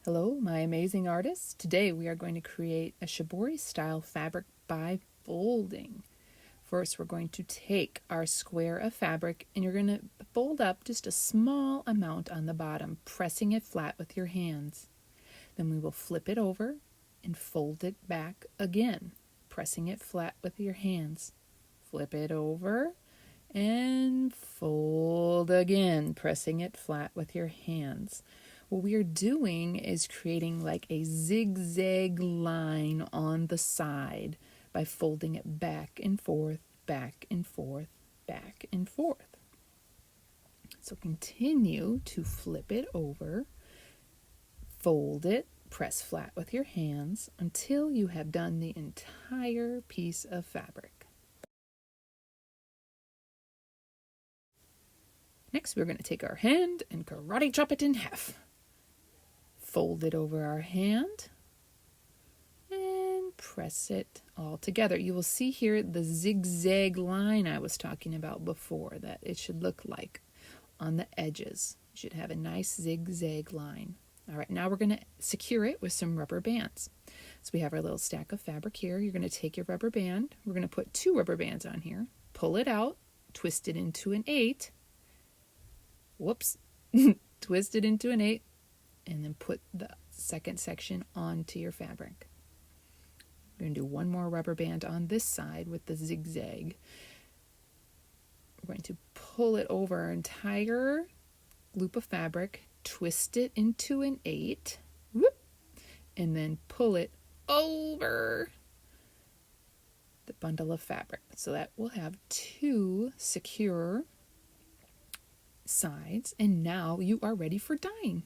Hello, my amazing artists. Today we are going to create a Shibori style fabric by folding. First, we're going to take our square of fabric and you're going to fold up just a small amount on the bottom, pressing it flat with your hands. Then we will flip it over and fold it back again, pressing it flat with your hands. Flip it over and fold again, pressing it flat with your hands. What we are doing is creating like a zigzag line on the side by folding it back and forth, back and forth, back and forth. So continue to flip it over, fold it, press flat with your hands until you have done the entire piece of fabric. Next, we're going to take our hand and karate chop it in half. Fold it over our hand and press it all together. You will see here the zigzag line I was talking about before that it should look like on the edges. You should have a nice zigzag line. All right, now we're going to secure it with some rubber bands. So we have our little stack of fabric here. You're going to take your rubber band. We're going to put 2 rubber bands on here. Pull it out, twist it into an 8. Whoops. Twist it into an 8. And then put the second section onto your fabric. We're going to do 1 more rubber band on this side with the zigzag. We're going to pull it over our entire loop of fabric, twist it into an 8, whoop, and then pull it over the bundle of fabric. So that will have 2 secure sides, and now you are ready for dyeing.